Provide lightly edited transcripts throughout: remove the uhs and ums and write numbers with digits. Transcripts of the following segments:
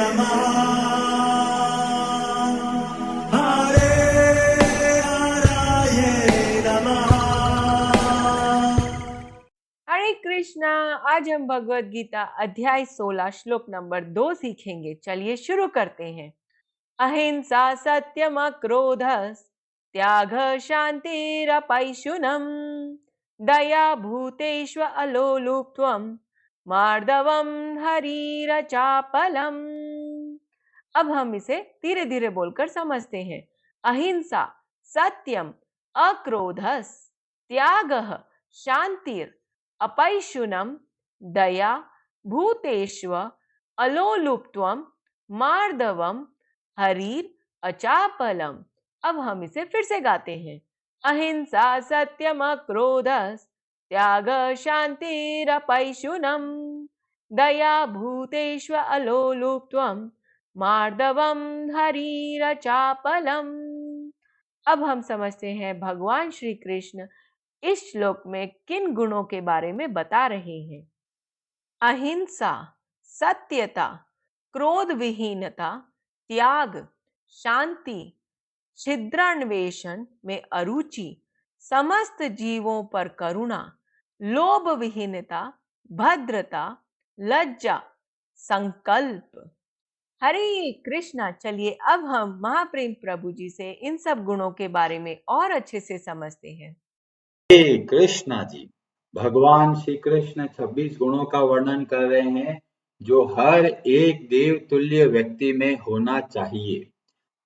नमः हरे हराय नमः। हरे कृष्णा। आज हम भगवत गीता अध्याय 16 श्लोक नंबर 2 सीखेंगे। चलिए शुरू करते हैं। अहिंसा सत्यम क्रोध त्याग शांतिरपैशुनम दया भूतेष्व अलोलुप्त्वम मार्दवम हरीरचापलम। अब हम इसे धीरे धीरे बोलकर समझते हैं। अहिंसा सत्यम अक्रोधस त्यागः शांतिर अपैशुनम दया भूतेष्व अलोलुप्त्वम मार्दवम हरीर अचापलम। अब हम इसे फिर से गाते हैं। अहिंसा सत्यम क्रोधस त्याग शांतिरपैशुनम दया भूतेष्व अलोलुप्त्वम मार्दवम हरीरचापलम। अब हम समझते हैं भगवान श्री कृष्ण इस श्लोक में किन गुणों के बारे में बता रहे हैं। अहिंसा सत्यता क्रोध विहीनता त्याग शांति छिद्रान्वेषण में अरुचि समस्त जीवों पर करुणा लोभ विहीनता भद्रता लज्जा संकल्प। हरे कृष्णा। चलिए अब हम महाप्रेम प्रभु जी से इन सब गुणों के बारे में और अच्छे से समझते हैं। हे कृष्णा जी, भगवान श्री कृष्ण 26 गुणों का वर्णन कर रहे हैं जो हर एक देवतुल्य व्यक्ति में होना चाहिए।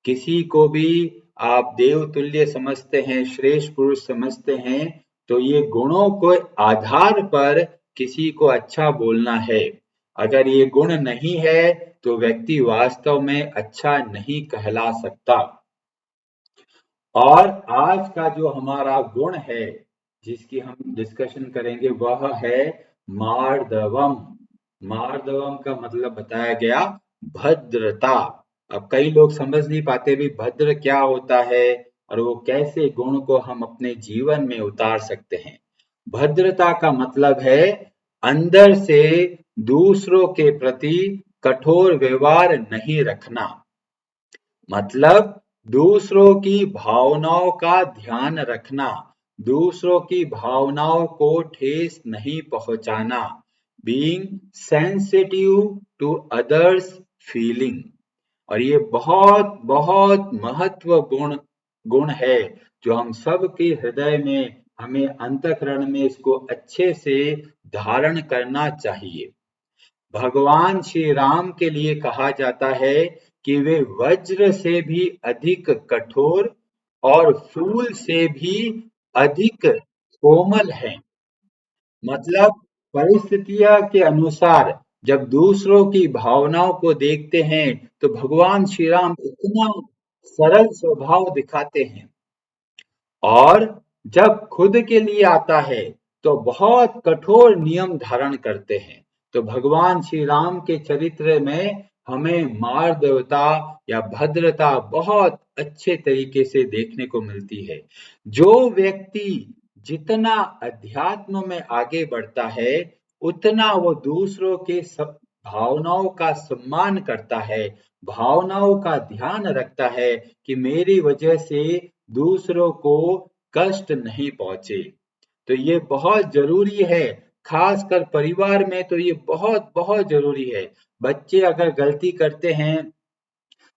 किसी को भी आप देवतुल्य समझते हैं, श्रेष्ठ पुरुष समझते हैं, तो ये गुणों के आधार पर किसी को अच्छा बोलना है। अगर ये गुण नहीं है तो व्यक्ति वास्तव में अच्छा नहीं कहला सकता। और आज का जो हमारा गुण है जिसकी हम डिस्कशन करेंगे वह है मार्दवम। मार्दवम का मतलब बताया गया भद्रता। अब कई लोग समझ नहीं पाते भी भद्र क्या होता है और वो कैसे गुण को हम अपने जीवन में उतार सकते हैं। भद्रता का मतलब है अंदर से दूसरों के प्रति कठोर व्यवहार नहीं रखना, मतलब दूसरों की भावनाओं का ध्यान रखना, दूसरों की भावनाओं को ठेस नहीं पहुंचाना, being sensitive to others feeling. और ये बहुत बहुत महत्वपूर्ण गुण है जो हम सब के हृदय में, हमें अंतःकरण में इसको अच्छे से धारण करना चाहिए। भगवान श्री राम के लिए कहा जाता है कि वे वज्र से भी अधिक कठोर और फूल से भी अधिक कोमल हैं। मतलब परिस्थितियों के अनुसार जब दूसरों की भावनाओं को देखते हैं तो भगवान श्री राम इतना सरल स्वभाव दिखाते हैं, और जब खुद के लिए आता है तो बहुत कठोर नियम धारण करते हैं। तो भगवान श्री राम के चरित्र में हमें मार्दवता या भद्रता बहुत अच्छे तरीके से देखने को मिलती है। जो व्यक्ति जितना अध्यात्म में आगे बढ़ता है उतना वो दूसरों के सब भावनाओं का सम्मान करता है, भावनाओं का ध्यान रखता है कि मेरी वजह से दूसरों को कष्ट नहीं पहुंचे। तो ये बहुत जरूरी है, खासकर परिवार में तो ये बहुत बहुत जरूरी है। बच्चे अगर गलती करते हैं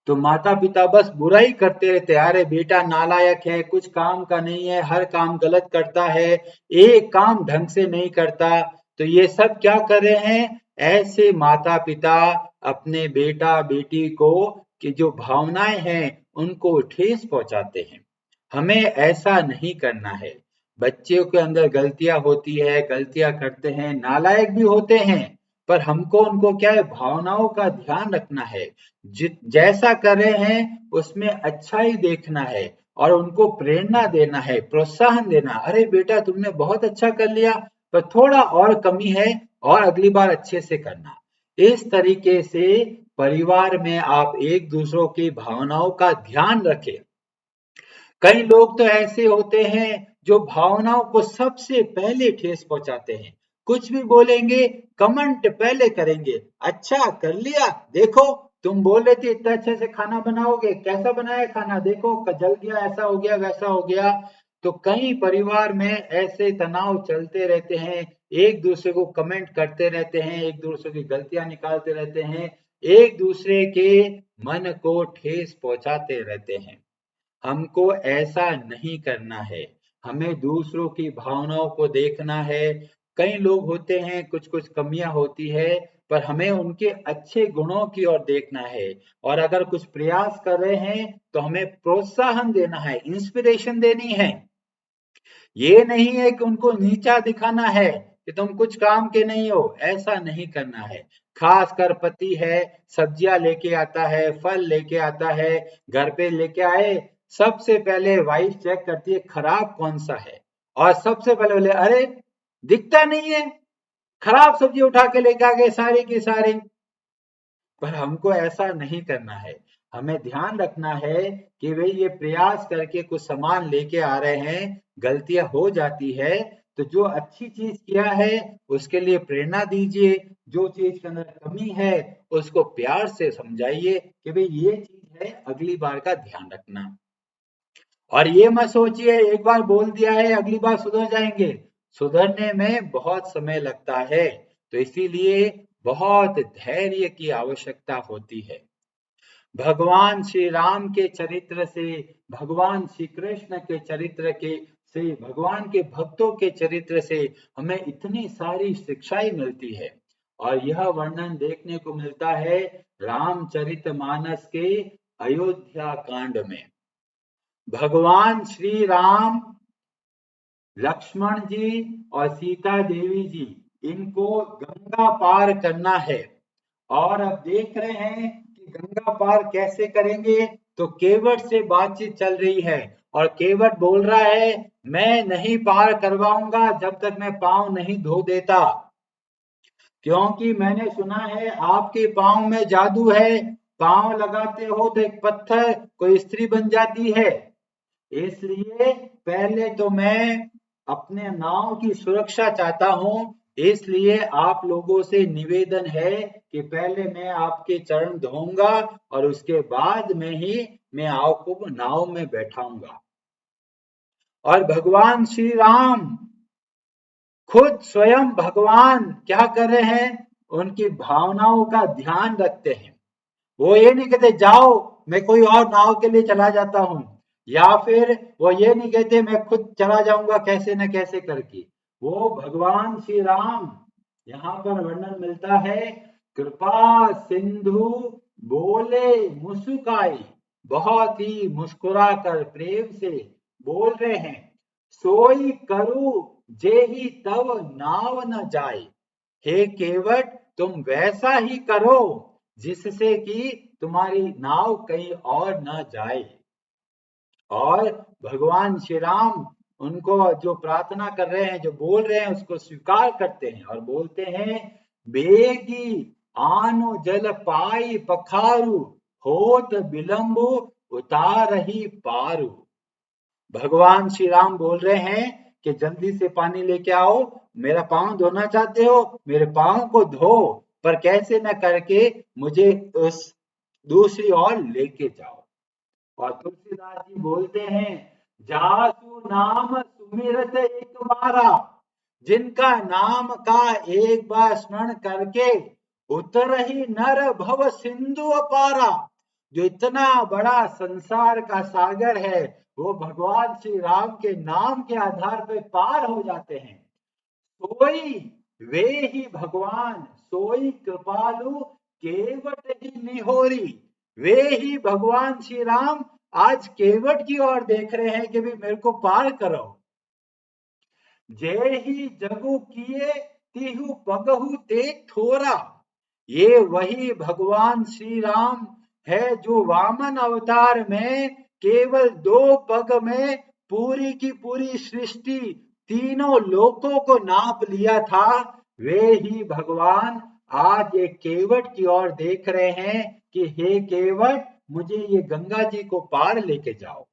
तो माता पिता बस बुराई करते रहते, अरे बेटा नालायक है, कुछ काम का नहीं है, हर काम गलत करता है, एक काम ढंग से नहीं करता। तो ये सब क्या कर रहे हैं, ऐसे माता पिता अपने बेटा बेटी को कि जो भावनाएं हैं उनको ठेस पहुंचाते हैं। हमें ऐसा नहीं करना है। बच्चों के अंदर गलतियां होती है, गलतियां करते हैं, नालायक भी होते हैं, पर हमको उनको क्या है, भावनाओं का ध्यान रखना है। जैसा कर रहे हैं उसमें अच्छा ही देखना है और उनको प्रेरणा देना है, प्रोत्साहन देना, अरे बेटा तुमने बहुत अच्छा कर लिया, पर थोड़ा और कमी है और अगली बार अच्छे से करना। इस तरीके से परिवार में आप एक दूसरों की भावनाओं का ध्यान रखें। कई लोग तो ऐसे होते हैं जो भावनाओं को सबसे पहले ठेस पहुंचाते हैं, कुछ भी बोलेंगे कमेंट पहले करेंगे, अच्छा कर लिया देखो तुम बोल रहे थे इतना अच्छे से खाना बनाओगे, कैसा बनाया खाना, देखो जल गया, ऐसा हो गया, वैसा हो गया। तो कई परिवार में ऐसे तनाव चलते रहते हैं, एक दूसरे को कमेंट करते रहते हैं, एक दूसरे की गलतियां निकालते रहते हैं, एक दूसरे के मन को ठेस पहुंचाते रहते हैं। हमको ऐसा नहीं करना है, हमें दूसरों की भावनाओं को देखना है। कई लोग होते हैं, कुछ कुछ कमियां होती है, पर हमें उनके अच्छे गुणों की ओर देखना है। और अगर कुछ प्रयास कर रहे हैं तो हमें प्रोत्साहन देना है, इंस्पिरेशन देनी है। ये नहीं है कि उनको नीचा दिखाना है कि तुम कुछ काम के नहीं हो, ऐसा नहीं करना है। खासकर पति है, सब्जियां लेके आता है, फल लेके आता है, घर पे लेके आए, सबसे पहले वाइफ चेक करती है खराब कौन सा है, और सबसे पहले बोले अरे दिखता नहीं है, खराब सब्जी उठा के लेके आ गए सारी की सारी। पर हमको ऐसा नहीं करना है, हमें ध्यान रखना है कि भाई ये प्रयास करके कुछ सामान लेके आ रहे हैं, गलतियां हो जाती है, तो जो अच्छी चीज किया है उसके लिए प्रेरणा दीजिए, जो चीज के अंदर कमी है उसको प्यार से समझाइए कि भाई ये चीज है, अगली बार का ध्यान रखना। और ये मत सोचिए एक बार बोल दिया है अगली बार सुधर जाएंगे, सुधरने में बहुत समय लगता है। तो इसीलिए बहुत धैर्य की आवश्यकता होती है। भगवान श्री राम के चरित्र से, भगवान श्री कृष्ण के चरित्र के से, भगवान के भक्तों के चरित्र से हमें इतनी सारी शिक्षाएं मिलती है। और यह वर्णन देखने को मिलता है रामचरितमानस के अयोध्या कांड में। भगवान श्री राम, लक्ष्मण जी और सीता देवी जी, इनको गंगा पार करना है। और अब देख रहे हैं कि गंगा पार कैसे करेंगे, तो केवट से बातचीत चल रही है, और केवट बोल रहा है मैं नहीं पार करवाऊंगा जब तक मैं पांव नहीं धो देता, क्योंकि मैंने सुना है आपके पांव में जादू है, पांव लगाते हो तो एक पत्थर कोई स्त्री बन जाती है। इसलिए पहले तो मैं अपने नाव की सुरक्षा चाहता हूं, इसलिए आप लोगों से निवेदन है कि पहले मैं आपके चरण धोऊंगा और उसके बाद में ही मैं आपको नाव में बैठाऊंगा। और भगवान श्री राम खुद स्वयं भगवान क्या कर रहे हैं, उनकी भावनाओं का ध्यान रखते हैं। वो ये नहीं कहते जाओ मैं कोई और नाव के लिए चला जाता हूं, या फिर वो ये नहीं कहते मैं खुद चला जाऊंगा कैसे न कैसे करके। वो भगवान श्री राम, यहाँ पर वर्णन मिलता है कृपा सिंधु बोले मुस्काई, बहुत ही मुस्कुरा कर प्रेम से बोल रहे हैं सोई करू जेहि तव नाव न जाए। हे केवट तुम वैसा ही करो जिससे कि तुम्हारी नाव कहीं और न जाए। और भगवान श्री राम उनको जो प्रार्थना कर रहे हैं, जो बोल रहे हैं, उसको स्वीकार करते हैं और बोलते हैं बेगी आनो जल पाई पखारू होत विलंबु उतारही पारू। भगवान श्री राम बोल रहे हैं कि जल्दी से पानी लेके आओ, मेरा पांव धोना चाहते हो मेरे पांव को धो, पर कैसे न करके मुझे उस दूसरी ओर लेके जाओ। और तुलसीदास जी बोलते हैं जासु नाम सुमिरत एक बारा, जिनका नाम का एक बार स्मरण करके उतर ही नर भव सिंधु अपारा। जो इतना बड़ा संसार का सागर है वो भगवान श्री राम के नाम के आधार पर पार हो जाते हैं। सोई वे ही भगवान सोई कृपालु केवट ही निहोरी। वे ही भगवान श्री राम आज केवट की ओर देख रहे हैं कि भी मेरे को पार करो। जय ही जगु किए तिहु पगहु ते थोरा। ये वही भगवान श्री राम है जो वामन अवतार में केवल 2 पग में पूरी की पूरी सृष्टि तीनों लोकों को नाप लिया था। वे ही भगवान आज एक केवट की ओर देख रहे हैं कि हे केवट मुझे ये गंगा जी को पार लेके जाओ।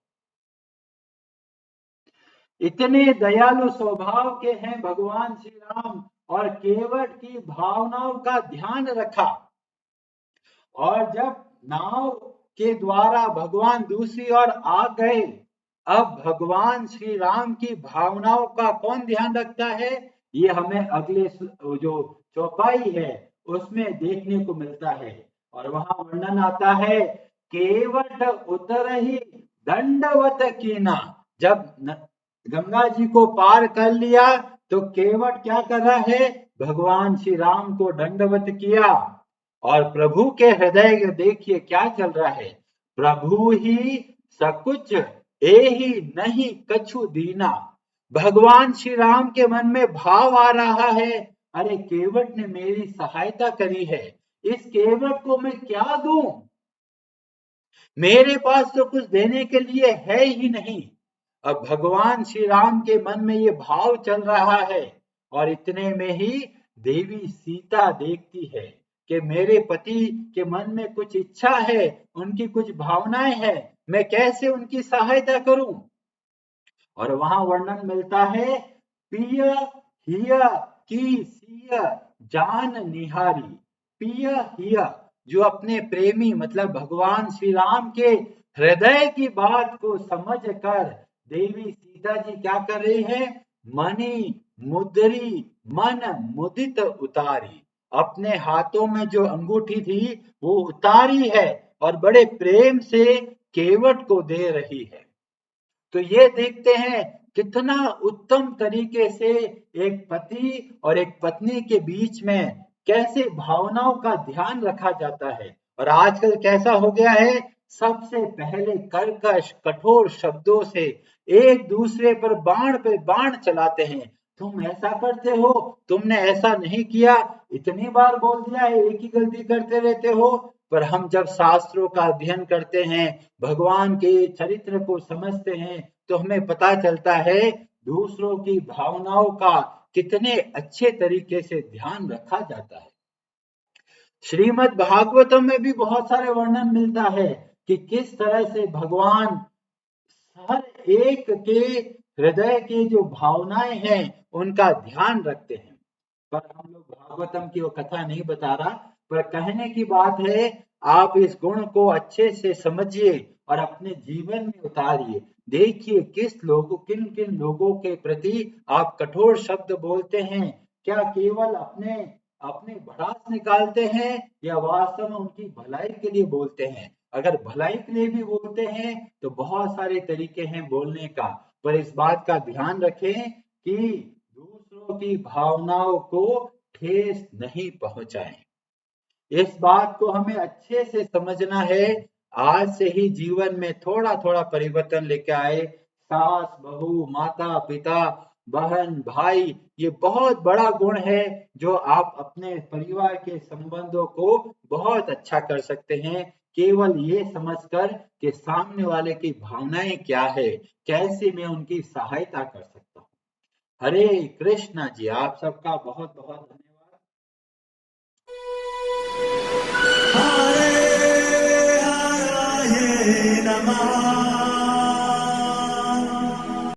इतने दयालु स्वभाव के हैं भगवान श्री राम, और केवट की भावनाओं का ध्यान रखा। और जब नाव के द्वारा भगवान दूसरी ओर आ गए, अब भगवान श्री राम की भावनाओं का कौन ध्यान रखता है, ये हमें अगले जो चौपाई है उसमें देखने को मिलता है। और वहां वर्णन आता है, केवट उतर ही दंडवत कीना। जब गंगा जी को पार कर लिया तो केवट क्या कर रहा है, भगवान श्री राम को दंडवत किया। और प्रभु के हृदय देखिए क्या चल रहा है, प्रभु ही सकुच एहि नहीं कछु दीना। भगवान श्री राम के मन में भाव आ रहा है, अरे केवट ने मेरी सहायता करी है, इस केवट को मैं क्या दूं, मेरे पास तो कुछ देने के लिए है ही नहीं। अब भगवान श्री राम के मन में ये भाव चल रहा है, और इतने में ही देवी सीता देखती है कि मेरे पति के मन में कुछ इच्छा है, उनकी कुछ भावनाएं हैं, मैं कैसे उनकी सहायता करूं। और वहां वर्णन मिलता है, पिय हिय की सिय जान निहारी। पिय हिय जो अपने प्रेमी मतलब भगवान श्री राम के हृदय की बात को समझकर देवी सीता जी क्या कर रही है, मणि मुद्री मन मुदित उतारी। अपने हाथों में जो अंगूठी थी वो उतारी है और बड़े प्रेम से केवट को दे रही है। तो ये देखते हैं कितना उत्तम तरीके से एक पति और एक पत्नी के बीच में कैसे भावनाओं का ध्यान रखा जाता है। और आजकल कैसा हो गया है, सबसे पहले कर्कश कठोर शब्दों से एक दूसरे पर बाण पे बाण चलाते हैं, तुम ऐसा करते हो, तुमने ऐसा नहीं किया, इतनी बार बोल दिया है, एक ही गलती करते रहते हो। पर हम जब शास्त्रों का अध्ययन करते हैं, भगवान के चरित्र को समझते हैं, तो हमें पता चलता है दूसरों की भावनाओं का कितने अच्छे तरीके से ध्यान रखा जाता है। श्रीमद् भागवतम में भी बहुत सारे वर्णन मिलता है कि किस तरह से भगवान हर एक के हृदय की जो भावनाएं हैं उनका ध्यान रखते हैं। पर हम लोग भागवतम की वो कथा नहीं बता रहा, पर कहने की बात है, आप इस गुण को अच्छे से समझिए और अपने जीवन में उतारिए। देखिए किन किन लोगों के प्रति आप कठोर शब्द बोलते हैं, क्या केवल अपने अपने भड़ास निकालते हैं या वास्तव में उनकी भलाई के लिए बोलते हैं। अगर भलाई के लिए भी बोलते हैं तो बहुत सारे तरीके हैं बोलने का, पर इस बात का ध्यान रखें कि दूसरों की भावनाओं को ठेस नहीं पहुंचाएं। इस बात को हमें अच्छे से समझना है, आज से ही जीवन में थोड़ा थोड़ा परिवर्तन लेके आए। सास बहू माता पिता बहन भाई, ये बहुत बड़ा गुण है जो आप अपने परिवार के संबंधों को बहुत अच्छा कर सकते हैं, केवल ये समझकर कि सामने वाले की भावनाएं क्या है, कैसे मैं उनकी सहायता कर सकता हूँ। हरे कृष्णा जी, आप सबका बहुत बहुत